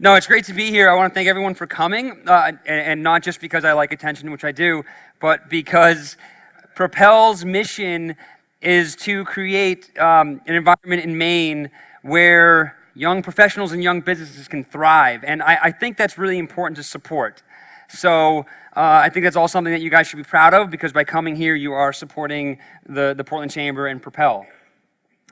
No, it's great to be here. I want to thank everyone for coming, and not just because I like attention, which I do, but because PROPEL's mission is to create an environment in Maine where young professionals and young businesses can thrive. And I think that's really important to support. So I think that's all something that you guys should be proud of, because by coming here, you are supporting the Portland Chamber and PROPEL.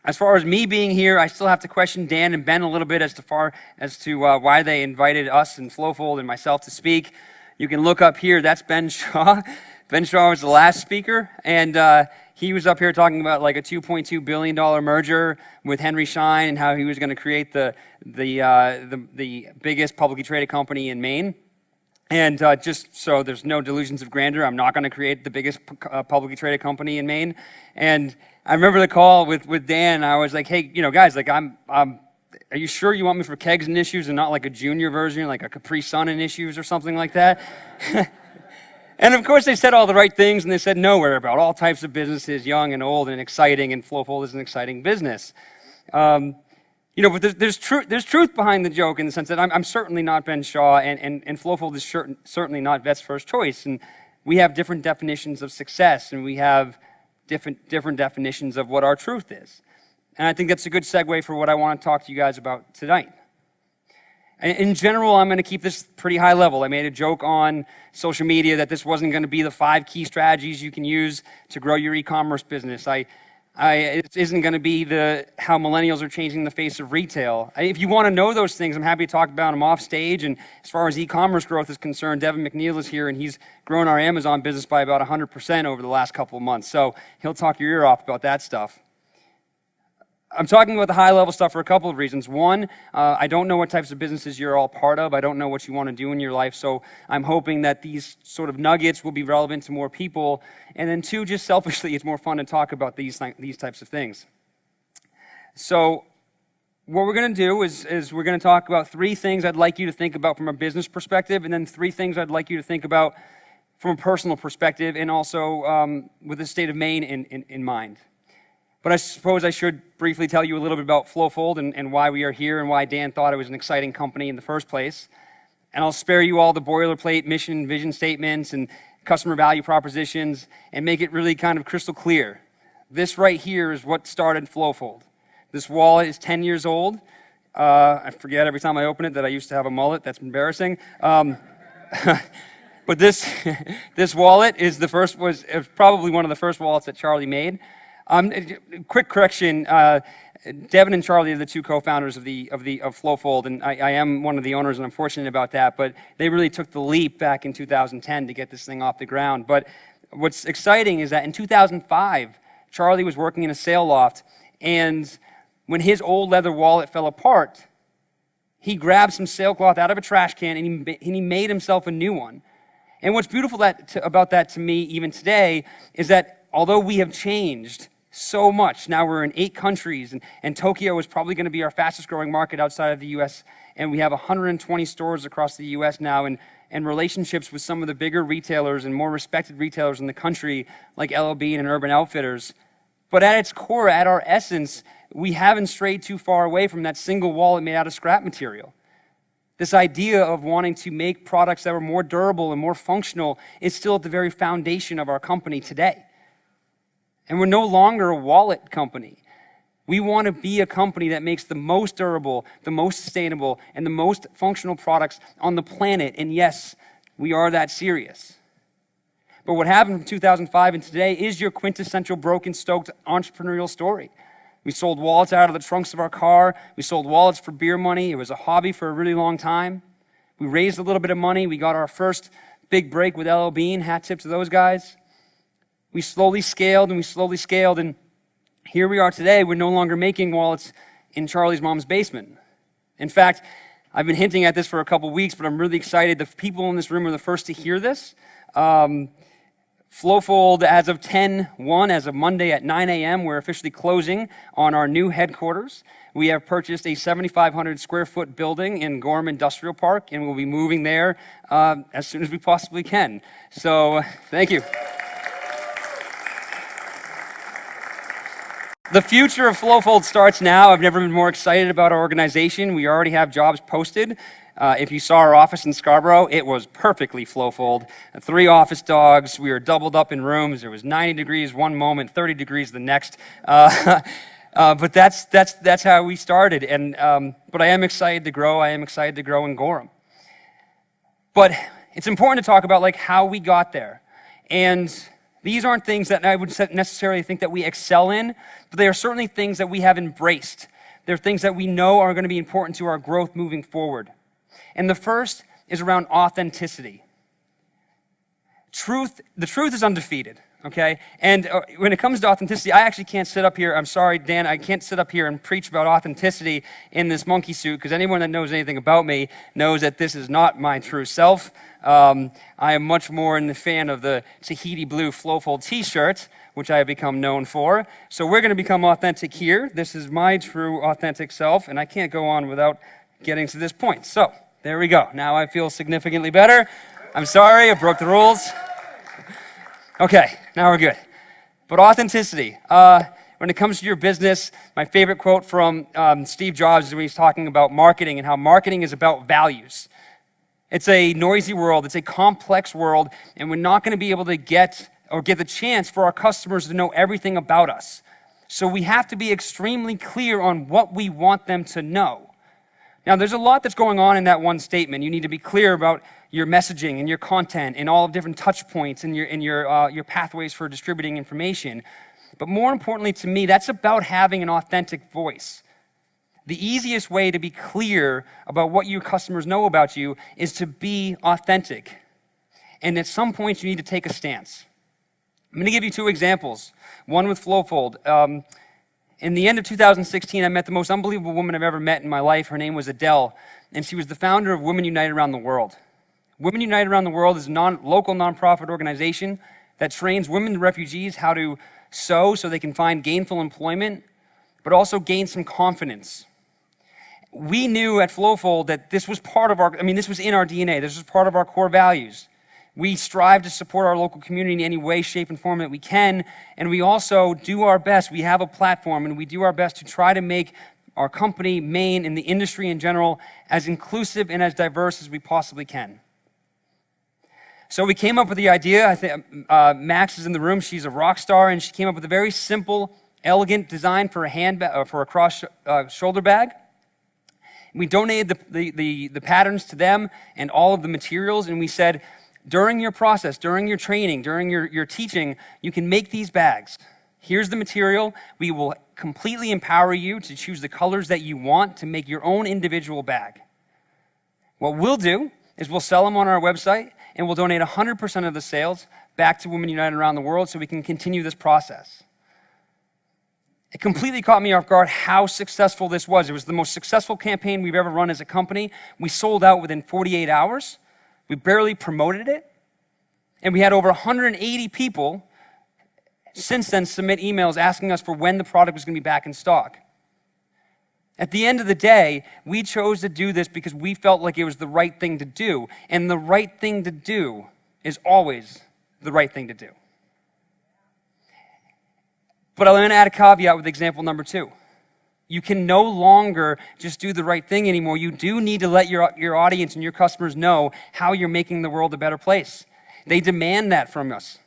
As far as me being here, I still have to question Dan and Ben a little bit as to why they invited us and Flowfold and myself to speak. You can look up here, that's Ben Shaw. Ben Shaw was the last speaker, and he was up here talking about like a $2.2 billion merger with Henry Schein and how he was going to create the biggest publicly traded company in Maine. And just so there's no delusions of grandeur, I'm not going to create the biggest publicly traded company in Maine. And I remember the call with Dan. I was like, hey, guys, like are you sure you want me for Kegs and Issues and not like a junior version, like a Capri Sun and Issues or something like that? And of course, they said all the right things, and they said no, we're about all types of businesses, young and old and exciting, and Flowfold is an exciting business. But there's truth behind the joke, in the sense that I'm certainly not Ben Shaw, and Flowfold is certainly not Vet's first choice. And we have different definitions of success, and we have different definitions of what our truth is. And I think that's a good segue for what I want to talk to you guys about tonight. In general, I'm going to keep this pretty high level. I made a joke on social media that this wasn't going to be the 5 key strategies you can use to grow your e-commerce business. It isn't going to be how millennials are changing the face of retail. If you want to know those things, I'm happy to talk about them off stage. And as far as e-commerce growth is concerned, Devin McNeil is here, and he's grown our Amazon business by about 100% over the last couple of months. So he'll talk your ear off about that stuff. I'm talking about the high-level stuff for a couple of reasons. One, I don't know what types of businesses you're all part of. I don't know what you want to do in your life, so I'm hoping that these sort of nuggets will be relevant to more people. And then two, just selfishly, it's more fun to talk about these types of things. So what we're going to do is we're going to talk about 3 things I'd like you to think about from a business perspective, and then 3 things I'd like you to think about from a personal perspective, and also with the state of Maine in mind. But I suppose I should briefly tell you a little bit about Flowfold and why we are here and why Dan thought it was an exciting company in the first place. And I'll spare you all the boilerplate mission and vision statements and customer value propositions and make it really kind of crystal clear. This right here is what started Flowfold. This wallet is 10 years old. I forget every time I open it that I used to have a mullet. That's embarrassing. But this wallet is was probably one of the first wallets that Charlie made. Quick correction, Devin and Charlie are the 2 co-founders of Flowfold, and I am one of the owners, and I'm fortunate about that, but they really took the leap back in 2010 to get this thing off the ground. But what's exciting is that in 2005, Charlie was working in a sale loft, and when his old leather wallet fell apart, he grabbed some sailcloth out of a trash can, and he made himself a new one. And what's beautiful about that to me, even today, is that although we have changed so much, now we're in 8 countries, and Tokyo is probably going to be our fastest growing market outside of the US, and we have 120 stores across the US now, and relationships with some of the bigger retailers and more respected retailers in the country, like L.L.Bean and Urban Outfitters. But at its core, at our essence, we haven't strayed too far away from that single wallet made out of scrap material. This idea of wanting to make products that were more durable and more functional is still at the very foundation of our company today. And we're no longer a wallet company. We want to be a company that makes the most durable, the most sustainable, and the most functional products on the planet. And yes, we are that serious. But what happened from 2005 and today is your quintessential broken, stoked entrepreneurial story. We sold wallets out of the trunks of our car. We sold wallets for beer money. It was a hobby for a really long time. We raised a little bit of money. We got our first big break with L.L.Bean. Hat tip to those guys. We slowly scaled, and here we are today. We're no longer making wallets in Charlie's mom's basement. In fact, I've been hinting at this for a couple weeks, but I'm really excited. The people in this room are the first to hear this. Flowfold, as of 10/1, as of Monday at 9 a.m., we're officially closing on our new headquarters. We have purchased a 7,500 square foot building in Gorham Industrial Park, and we'll be moving there as soon as we possibly can. So, thank you. The future of Flowfold starts now. I've never been more excited about our organization. We already have jobs posted. If you saw our office in Scarborough, it was perfectly Flowfold. 3 office dogs. We were doubled up in rooms. There was 90 degrees one moment, 30 degrees the next. But that's how we started. And but I am excited to grow. I am excited to grow in Gorham. But it's important to talk about like how we got there. And these aren't things that I would necessarily think that we excel in, but they are certainly things that we have embraced. They're things that we know are going to be important to our growth moving forward. And the first is around authenticity. The truth is undefeated, okay? And when it comes to authenticity, I actually can't sit up here, I'm sorry, Dan, I can't sit up here and preach about authenticity in this monkey suit, because anyone that knows anything about me knows that this is not my true self. I am much more in the fan of the Tahiti blue Flowfold t-shirt, which I have become known for. So we're going to become authentic here. This is my true authentic self, and I can't go on without getting to this point. So there we go. Now I feel significantly better. I'm sorry, I broke the rules. Okay, now we're good. But authenticity. When it comes to your business, my favorite quote from Steve Jobs is when he's talking about marketing and how marketing is about values. It's a noisy world, it's a complex world, and we're not going to be able to get the chance for our customers to know everything about us. So we have to be extremely clear on what we want them to know. Now, there's a lot that's going on in that one statement. You need to be clear about your messaging and your content and all of different touch points and your pathways for distributing information. But more importantly to me, that's about having an authentic voice. The easiest way to be clear about what your customers know about you is to be authentic. And at some point, you need to take a stance. I'm going to give you 2 examples. One with Flowfold. In the end of 2016, I met the most unbelievable woman I've ever met in my life. Her name was Adele, and she was the founder of Women United Around the World. Women United Around the World is a local nonprofit organization that trains women refugees how to sew so they can find gainful employment, but also gain some confidence. We knew at Flowfold that this was this was in our DNA. This was part of our core values. We strive to support our local community in any way, shape, and form that we can, and we also do our best. We have a platform, and we do our best to try to make our company, Maine, and the industry in general as inclusive and as diverse as we possibly can. So we came up with the idea. I think Max is in the room. She's a rock star, and she came up with a very simple, elegant design for a handbag, for a cross shoulder bag. We donated the patterns to them and all of the materials, and we said, during your process, during your training, during your teaching, you can make these bags. Here's the material. We will completely empower you to choose the colors that you want to make your own individual bag. What we'll do is we'll sell them on our website, and we'll donate 100% of the sales back to Women United Around the World so we can continue this process. It completely caught me off guard how successful this was. It was the most successful campaign we've ever run as a company. We sold out within 48 hours. We barely promoted it. And we had over 180 people since then submit emails asking us for when the product was going to be back in stock. At the end of the day, we chose to do this because we felt like it was the right thing to do. And the right thing to do is always the right thing to do. But I'm going to add a caveat with example number 2. You can no longer just do the right thing anymore. You do need to let your audience and your customers know how you're making the world a better place. They demand that from us.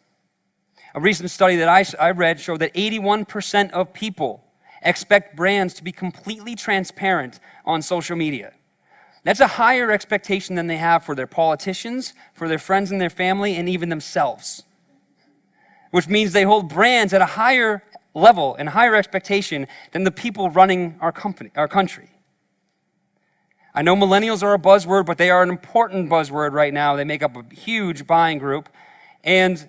A recent study that I read showed that 81% of people expect brands to be completely transparent on social media. That's a higher expectation than they have for their politicians, for their friends and their family, and even themselves. Which means they hold brands at a higher level and higher expectation than the people running our country. I know millennials are a buzzword, but they are an important buzzword right now. They make up a huge buying group. And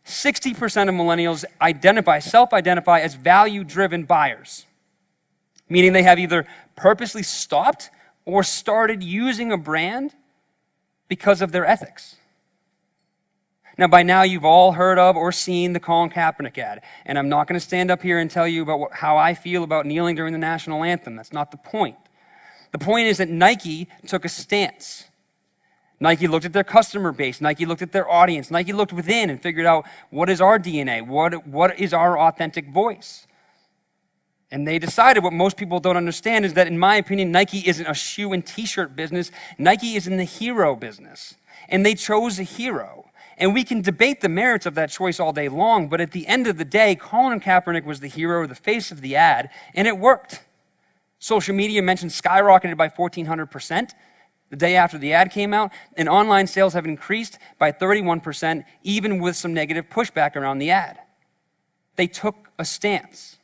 60% of millennials self-identify as value-driven buyers, meaning they have either purposely stopped or started using a brand because of their ethics. Now, by now, you've all heard of or seen the Colin Kaepernick ad, and I'm not going to stand up here and tell you about how I feel about kneeling during the national anthem. That's not the point. The point is that Nike took a stance. Nike looked at their customer base. Nike looked at their audience. Nike looked within and figured out what is our DNA, what is our authentic voice. And they decided what most people don't understand is that, in my opinion, Nike isn't a shoe and t-shirt business. Nike is in the hero business. And they chose a hero. And we can debate the merits of that choice all day long, but at the end of the day, Colin Kaepernick was the hero, the face of the ad, and it worked. Social media mentioned skyrocketed by 1,400% the day after the ad came out, and online sales have increased by 31%, even with some negative pushback around the ad. They took a stance.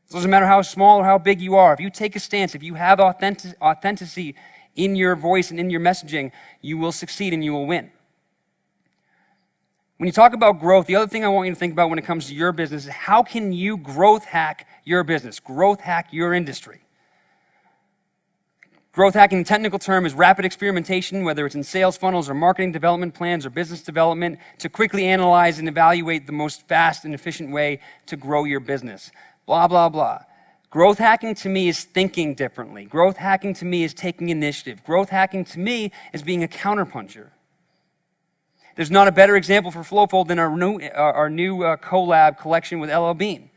It doesn't matter how small or how big you are. If you take a stance, if you have authenticity in your voice and in your messaging, you will succeed and you will win. When you talk about growth, the other thing I want you to think about when it comes to your business is how can you growth hack your business, growth hack your industry. Growth hacking, in technical term, is rapid experimentation, whether it's in sales funnels or marketing development plans or business development, to quickly analyze and evaluate the most fast and efficient way to grow your business. Blah, blah, blah. Growth hacking to me is thinking differently. Growth hacking to me is taking initiative. Growth hacking to me is being a counterpuncher. There's not a better example for Flowfold than our new collab collection with LL Bean.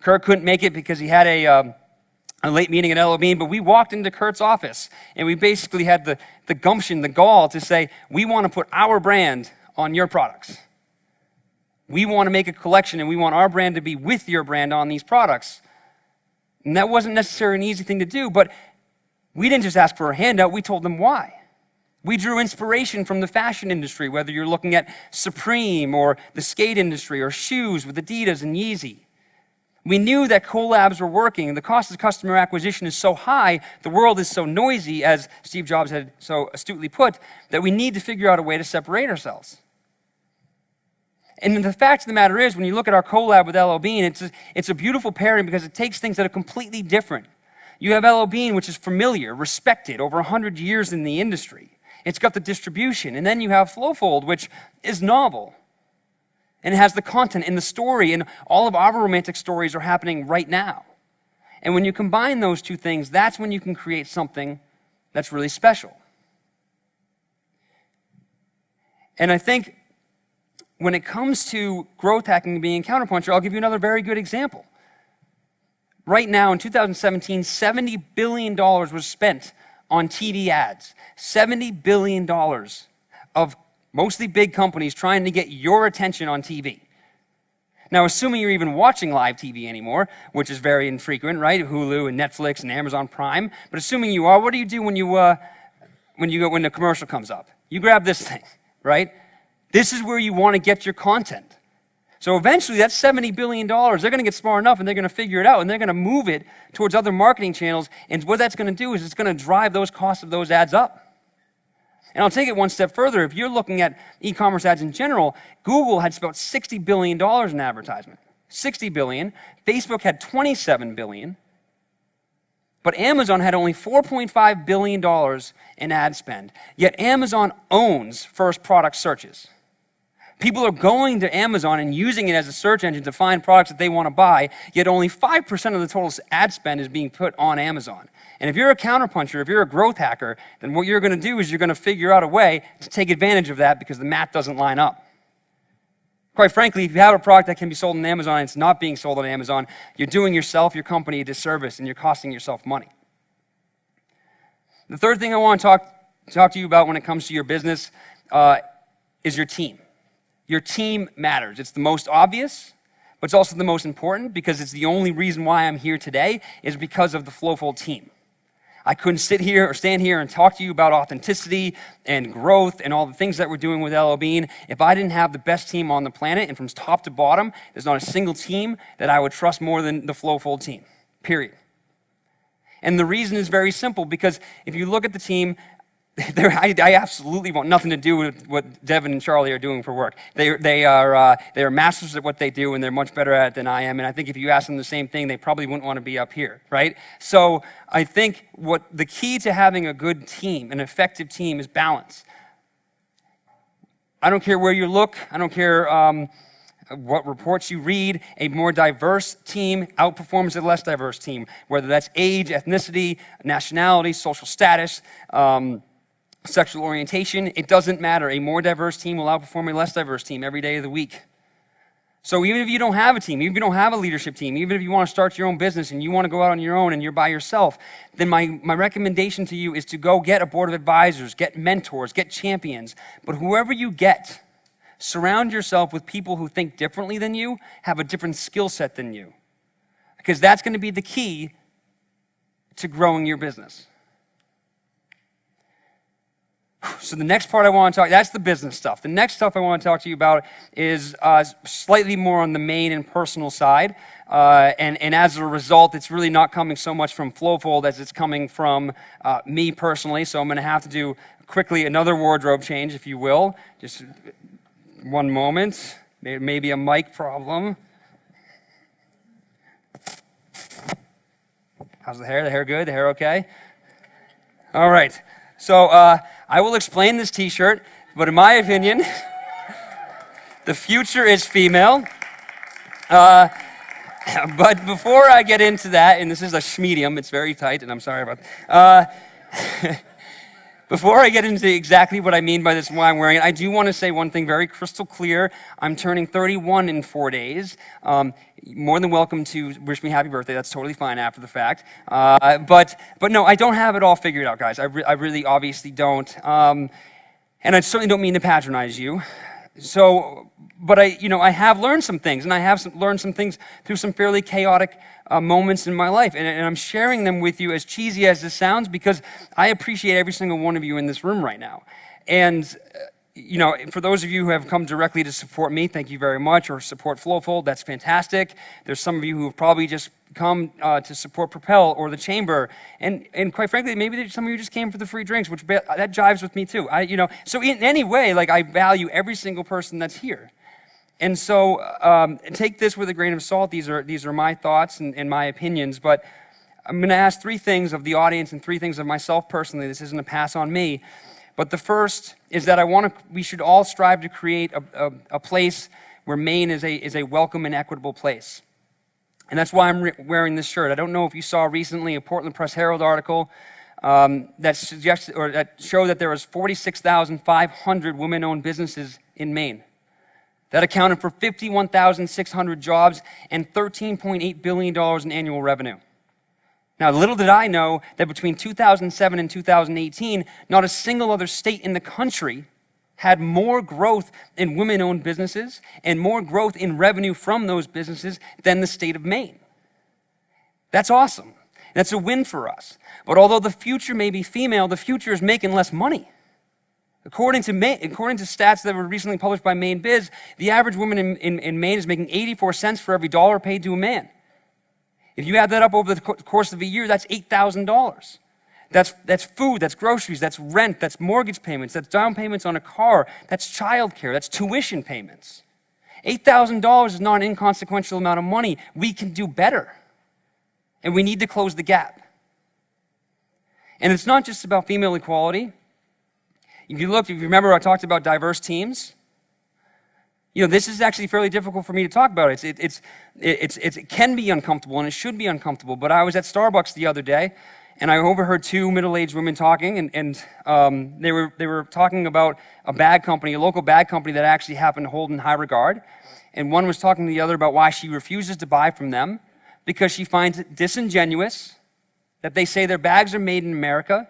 Kurt couldn't make it because he had a late meeting at LL Bean, but we walked into Kurt's office and we basically had the gumption, the gall to say, we want to put our brand on your products. We want to make a collection and we want our brand to be with your brand on these products. And that wasn't necessarily an easy thing to do, but we didn't just ask for a handout, we told them why. We drew inspiration from the fashion industry, whether you're looking at Supreme or the skate industry or shoes with Adidas and Yeezy. We knew that collabs were working. The cost of customer acquisition is so high, the world is so noisy, as Steve Jobs had so astutely put, that we need to figure out a way to separate ourselves. And the fact of the matter is, when you look at our collab with LL Bean, it's a beautiful pairing because it takes things that are completely different. You have LL Bean, which is familiar, respected, over 100 years in the industry. It's got the distribution. And then you have Flowfold, which is novel. And it has the content and the story, and all of our romantic stories are happening right now. And when you combine those two things, that's when you can create something that's really special. And I think when it comes to growth hacking and being a counterpuncher, I'll give you another very good example. Right now in 2017, $70 billion was spent on TV ads. $70 billion of mostly big companies trying to get your attention on TV. Now, assuming you're even watching live TV anymore, which is very infrequent, right? Hulu and Netflix and Amazon Prime. But assuming you are, what do you do when the commercial comes up? You grab this thing, right? This is where you want to get your content. So eventually, that $70 billion, they're going to get smart enough and they're going to figure it out and they're going to move it towards other marketing channels. And what that's going to do is it's going to drive those costs of those ads up. And I'll take it one step further. If you're looking at e-commerce ads in general, Google had about $60 billion in advertisement. $60 billion. Facebook had $27 billion. But Amazon had only $4.5 billion in ad spend. Yet Amazon owns first product searches. People are going to Amazon and using it as a search engine to find products that they want to buy, yet only 5% of the total ad spend is being put on Amazon. And if you're a counterpuncher, if you're a growth hacker, then what you're going to do is you're going to figure out a way to take advantage of that because the math doesn't line up. Quite frankly, if you have a product that can be sold on Amazon and it's not being sold on Amazon, you're doing yourself, your company a disservice, and you're costing yourself money. The third thing I want to talk to you about when it comes to your business is your team. Your team matters. It's the most obvious, but it's also the most important because it's the only reason why I'm here today is because of the Flowfold team. I couldn't sit here or stand here and talk to you about authenticity and growth and all the things that we're doing with LL Bean if I didn't have the best team on the planet, and from top to bottom, there's not a single team that I would trust more than the Flowfold team, period. And the reason is very simple, because if you look at the team, I absolutely want nothing to do with what Devin and Charlie are doing for work. They are masters at what they do, and they're much better at it than I am. And I think if you ask them the same thing, they probably wouldn't want to be up here, right? So I think what the key to having a good team, an effective team, is balance. I don't care where you look. I don't care what reports you read. A more diverse team outperforms a less diverse team, whether that's age, ethnicity, nationality, social status, sexual orientation. It doesn't matter. A more diverse team will outperform a less diverse team every day of the week. So even if you don't have a team, even if you don't have a leadership team, even if you want to start your own business and you want to go out on your own and you're by yourself, then my recommendation to you is to go get a board of advisors, get mentors, get champions. But whoever you get, surround yourself with people who think differently than you, have a different skill set than you. Because that's going to be the key to growing your business. So the next part I want to talk, that's the business stuff. The next stuff I want to talk to you about is slightly more on the main and personal side. And as a result, it's really not coming so much from Flowfold as it's coming from me personally. So I'm going to have to do quickly another wardrobe change, if you will. Just one moment. Maybe a mic problem. How's the hair? The hair good? The hair okay? All right. So I will explain this t-shirt, but in my opinion, the future is female. But before I get into that, and this is a schmedium, it's very tight, and I'm sorry about that. Before I get into exactly what I mean by this and why I'm wearing it, I do want to say one thing very crystal clear. I'm turning 31 in 4 days. More than welcome to wish me happy birthday. That's totally fine after the fact. But no, I don't have it all figured out, guys. I really obviously don't. And I certainly don't mean to patronize you. So, but I have learned some things, and I have learned some things through some fairly chaotic moments in my life, and I'm sharing them with you, as cheesy as this sounds, because I appreciate every single one of you in this room right now. And for those of you who have come directly to support me, thank you very much, or support Flowfold, that's fantastic. There's some of you who have probably just come to support PROPEL or the Chamber, and quite frankly, maybe some of you just came for the free drinks, which that jives with me too. So in any way, I value every single person that's here. And so take this with a grain of salt. These are my thoughts and my opinions, but I'm going to ask three things of the audience and three things of myself personally. This isn't a pass on me. But the first is that we should all strive to create a place where Maine is a welcome and equitable place. And that's why I'm wearing this shirt. I don't know if you saw recently a Portland Press Herald article that showed that there was 46,500 women-owned businesses in Maine. That accounted for 51,600 jobs and $13.8 billion in annual revenue. Now, little did I know that between 2007 and 2018, not a single other state in the country had more growth in women-owned businesses and more growth in revenue from those businesses than the state of Maine. That's awesome. That's a win for us. But although the future may be female, the future is making less money. According to stats that were recently published by Maine Biz, the average woman in Maine is making 84 cents for every dollar paid to a man. If you add that up over the course of a year, that's $8,000. That's food, that's groceries, that's rent, that's mortgage payments, that's down payments on a car, that's childcare, that's tuition payments. $8,000 is not an inconsequential amount of money. We can do better. And we need to close the gap. And it's not just about female equality. If you remember, I talked about diverse teams. This is actually fairly difficult for me to talk about. It can be uncomfortable, and it should be uncomfortable. But I was at Starbucks the other day, and I overheard two middle-aged women talking, and they were talking about a local bag company that I actually happen to hold in high regard. And one was talking to the other about why she refuses to buy from them because she finds it disingenuous that they say their bags are made in America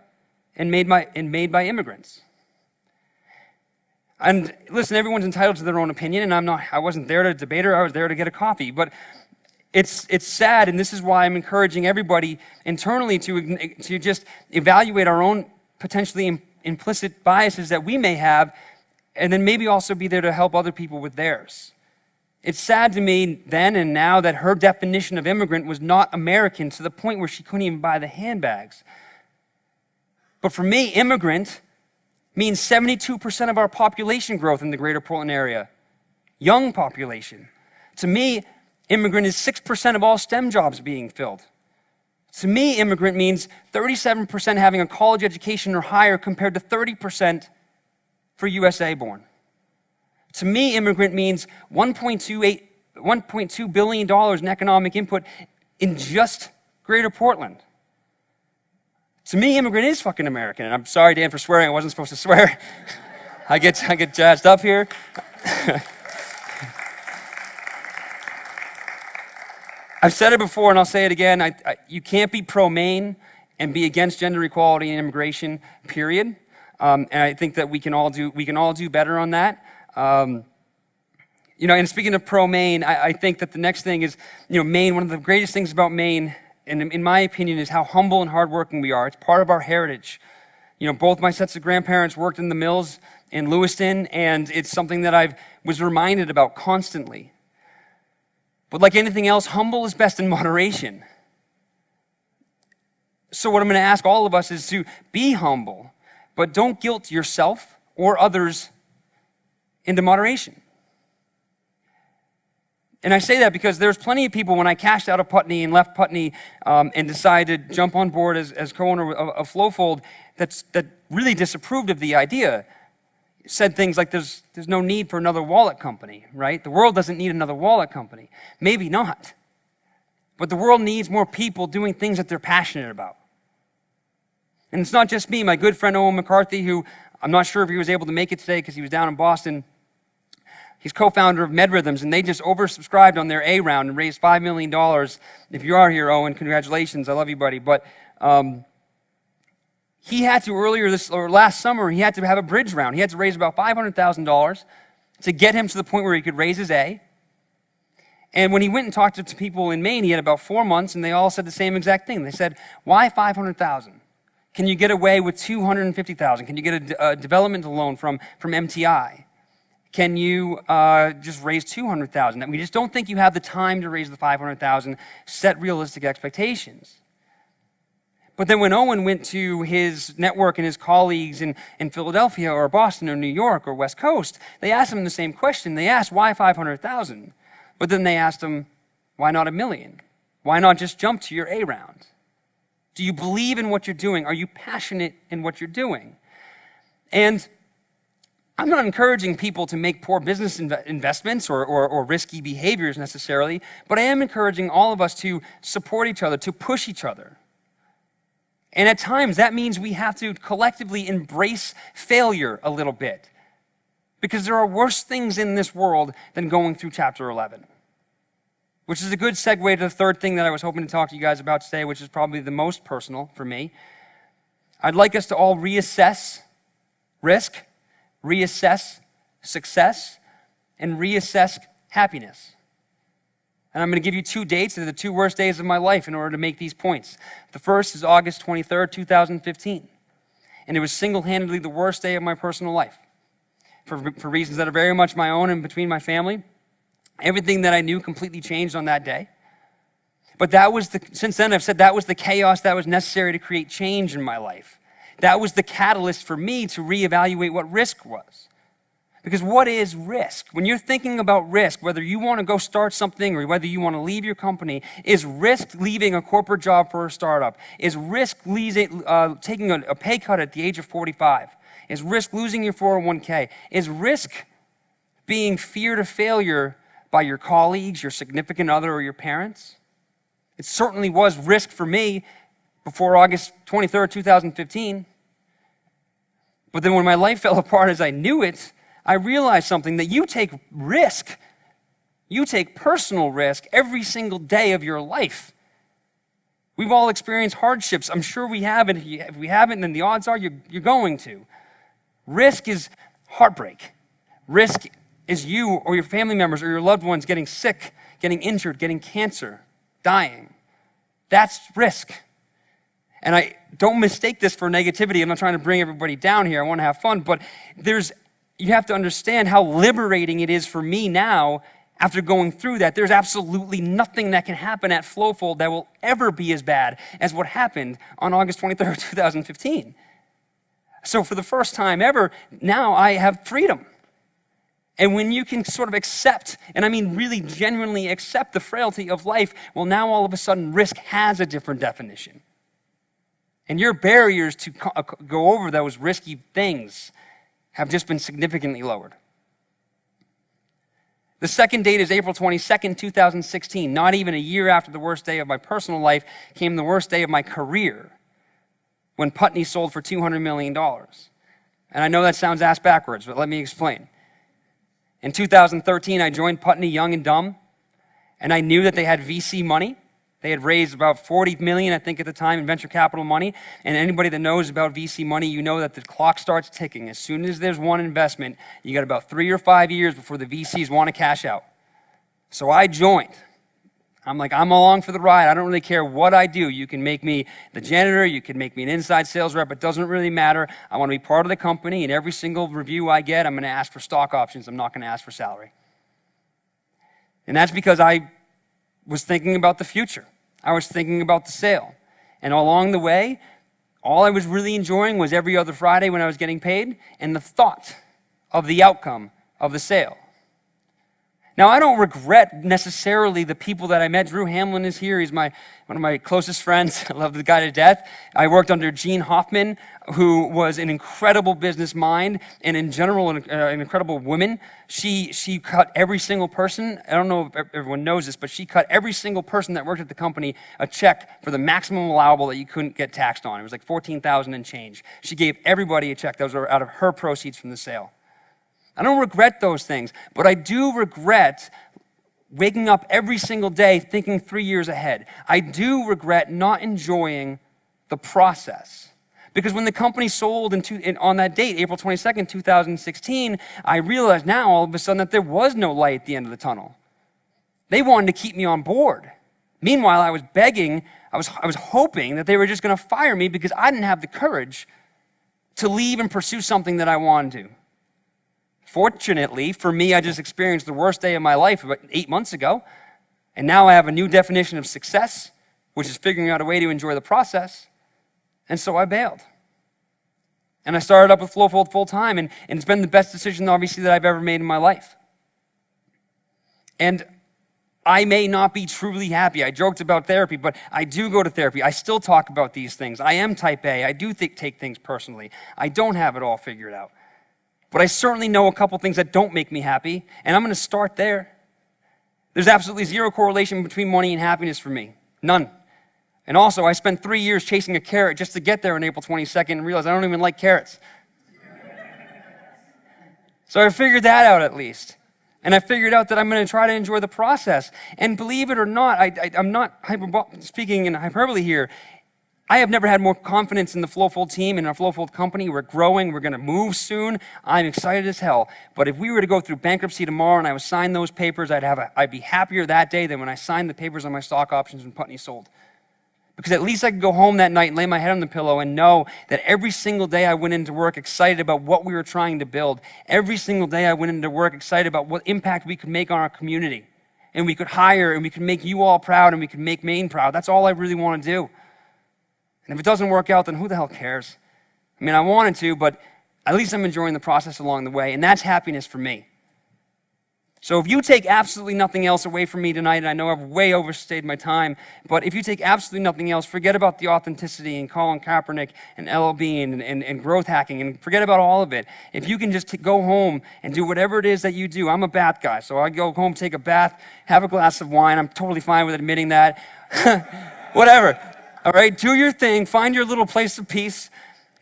and made by immigrants. And listen, everyone's entitled to their own opinion, and I wasn't there to debate her, I was there to get a coffee. But it's sad, and this is why I'm encouraging everybody internally to just evaluate our own potentially implicit biases that we may have, and then maybe also be there to help other people with theirs. It's sad to me then and now that her definition of immigrant was not American to the point where she couldn't even buy the handbags. But for me, immigrant means 72% of our population growth in the greater Portland area. Young population. To me, immigrant is 6% of all STEM jobs being filled. To me, immigrant means 37% having a college education or higher compared to 30% for USA born. To me, immigrant means $1.2 billion in economic input in just greater Portland. To me, immigrant is fucking American, and I'm sorry, Dan, for swearing. I wasn't supposed to swear. I get jazzed up here. I've said it before and I'll say it again. You can't be pro-Maine and be against gender equality and immigration, period. And I think that we can all do better on that. And speaking of pro-Maine, I think that the next thing is, Maine, one of the greatest things about Maine, and in my opinion, is how humble and hardworking we are. It's part of our heritage. Both my sets of grandparents worked in the mills in Lewiston, and it's something that I was reminded about constantly. But like anything else, humble is best in moderation. So what I'm going to ask all of us is to be humble, but don't guilt yourself or others into moderation. And I say that because there's plenty of people, when I cashed out of Putney and left Putney and decided to jump on board as co-owner of Flowfold, that really disapproved of the idea. Said things like there's no need for another wallet company, right? The world doesn't need another wallet company. Maybe not. But the world needs more people doing things that they're passionate about. And it's not just me. My good friend Owen McCarthy, who I'm not sure if he was able to make it today because he was down in Boston, he's co-founder of MedRhythms, and they just oversubscribed on their A round and raised $5 million. If you are here, Owen, congratulations. I love you, buddy. But he had to last summer, he had to have a bridge round. He had to raise about $500,000 to get him to the point where he could raise his A. And when he went and talked to people in Maine, he had about 4 months, and they all said the same exact thing. They said, why $500,000? Can you get away with $250,000? Can you get a developmental loan from MTI? Can you just raise $200,000? We just don't think you have the time to raise the $500,000. Set realistic expectations. But then when Owen went to his network and his colleagues in Philadelphia or Boston or New York or West Coast, they asked him the same question. They asked, why 500,000? But then they asked him, why not $1 million? Why not just jump to your A round? Do you believe in what you're doing? Are you passionate in what you're doing? And I'm not encouraging people to make poor business investments or risky behaviors necessarily, but I am encouraging all of us to support each other, to push each other. And at times, that means we have to collectively embrace failure a little bit, because there are worse things in this world than going through chapter 11, which is a good segue to the third thing that I was hoping to talk to you guys about today, which is probably the most personal for me. I'd like us to all reassess risk, reassess success, and reassess happiness. And I'm going to give you 2 dates. They're the 2 worst days of my life in order to make these points. The first is August 23rd, 2015. And it was single-handedly the worst day of my personal life for reasons that are very much my own and between my family. Everything that I knew completely changed on that day. But since then I've said that was the chaos that was necessary to create change in my life. That was the catalyst for me to reevaluate what risk was. Because what is risk? When you're thinking about risk, whether you want to go start something or whether you want to leave your company, is risk leaving a corporate job for a startup? Is risk taking a pay cut at the age of 45? Is risk losing your 401k? Is risk being feared of failure by your colleagues, your significant other, or your parents? It certainly was risk for me before August 23rd, 2015. But then when my life fell apart as I knew it, I realized something, that you take risk. You take personal risk every single day of your life. We've all experienced hardships. I'm sure we have, and if we haven't, then the odds are you're going to. Risk is heartbreak. Risk is you or your family members or your loved ones getting sick, getting injured, getting cancer, dying. That's risk. And I don't mistake this for negativity. I'm not trying to bring everybody down here. I want to have fun, but you have to understand how liberating it is for me now after going through that. There's absolutely nothing that can happen at Flowfold that will ever be as bad as what happened on August 23rd, 2015. So for the first time ever, now I have freedom. And when you can sort of accept, and I mean really genuinely accept the frailty of life, well, now all of a sudden risk has a different definition. And your barriers to go over those risky things have just been significantly lowered. The second date is April 22nd, 2016. Not even a year after the worst day of my personal life came the worst day of my career, when Putney sold for $200 million. And I know that sounds ass backwards, but let me explain. In 2013, I joined Putney young and dumb, And I knew that they had VC money. They had raised about 40 million, I think, at the time in venture capital money. And anybody that knows about VC money, you know that the clock starts ticking. As soon as there's one investment, you got about 3 or 5 years before the VCs want to cash out. So I joined. I'm like, I'm along for the ride. I don't really care what I do. You can make me the janitor. You can make me an inside sales rep. It doesn't really matter. I want to be part of the company. And every single review I get, I'm going to ask for stock options. I'm not going to ask for salary. And that's because I was thinking about the future. I was thinking about the sale. And along the way, all I was really enjoying was every other Friday when I was getting paid and the thought of the outcome of the sale. Now, I don't regret necessarily the people that I met. Drew Hamlin is here. He's one of my closest friends. I love the guy to death. I worked under Jean Hoffman, who was an incredible business mind and in general an incredible woman. She cut every single person. I don't know if everyone knows this, but she cut every single person that worked at the company a check for the maximum allowable that you couldn't get taxed on. It was like $14,000 and change. She gave everybody a check. That was out of her proceeds from the sale. I don't regret those things, but I do regret waking up every single day thinking 3 years ahead. I do regret not enjoying the process. Because when the company sold on that date, April 22nd, 2016, I realized now all of a sudden that there was no light at the end of the tunnel. They wanted to keep me on board. Meanwhile, I was begging, I was hoping that they were just going to fire me because I didn't have the courage to leave and pursue something that I wanted to. Fortunately, for me, I just experienced the worst day of my life about 8 months ago, and now I have a new definition of success, which is figuring out a way to enjoy the process, and so I bailed. And I started up with Flowfold full time, and it's been the best decision, obviously, that I've ever made in my life. And I may not be truly happy. I joked about therapy, but I do go to therapy. I still talk about these things. I am type A. I do take things personally. I don't have it all figured out. But I certainly know a couple things that don't make me happy, and I'm going to start there. There's absolutely zero correlation between money and happiness for me. None. And also, I spent 3 years chasing a carrot just to get there on April 22nd and realized I don't even like carrots. So I figured that out at least. And I figured out that I'm going to try to enjoy the process. And believe it or not, I'm not speaking in hyperbole here. I have never had more confidence in the Flowfold team and our Flowfold company. We're growing. We're going to move soon. I'm excited as hell. But if we were to go through bankruptcy tomorrow and I would sign those papers, I'd be happier that day than when I signed the papers on my stock options when Putney sold. Because at least I could go home that night and lay my head on the pillow and know that every single day I went into work excited about what we were trying to build. Every single day I went into work excited about what impact we could make on our community. And we could hire and we could make you all proud and we could make Maine proud. That's all I really want to do. And if it doesn't work out, then who the hell cares? I mean, I wanted to, but at least I'm enjoying the process along the way, and that's happiness for me. So if you take absolutely nothing else away from me tonight, and I know I've way overstayed my time, but if you take absolutely nothing else, forget about the authenticity and Colin Kaepernick and LLB and growth hacking, and forget about all of it. If you can just go home and do whatever it is that you do. I'm a bath guy, so I go home, take a bath, have a glass of wine. I'm totally fine with admitting that. Whatever. All right, do your thing, find your little place of peace,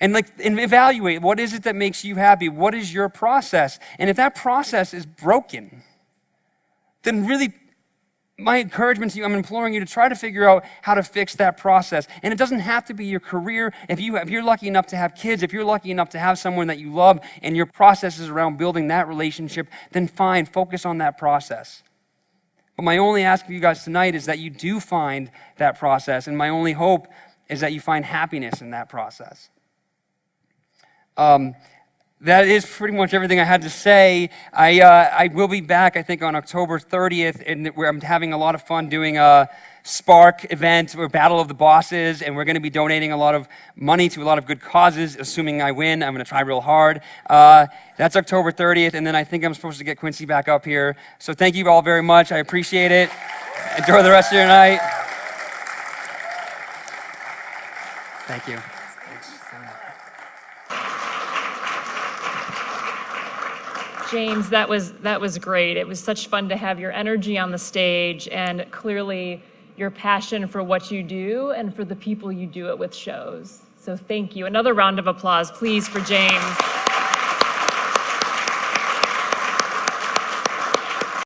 and evaluate what is it that makes you happy? What is your process? And if that process is broken, then really my encouragement to you, I'm imploring you to try to figure out how to fix that process. And it doesn't have to be your career. If you're lucky enough to have kids, if you're lucky enough to have someone that you love and your process is around building that relationship, then fine, focus on that process. But my only ask of you guys tonight is that you do find that process, and my only hope is that you find happiness in that process. That is pretty much everything I had to say. I will be back, I think, on October 30th, where I'm having a lot of fun doing a Spark event, or Battle of the Bosses, and we're going to be donating a lot of money to a lot of good causes, assuming I win. I'm going to try real hard. That's October 30th, and then I think I'm supposed to get Quincy back up here. So thank you all very much. I appreciate it. Enjoy the rest of your night. Thank you. James, that was great. It was such fun to have your energy on the stage and clearly your passion for what you do and for the people you do it with shows. So thank you. Another round of applause, please, for James.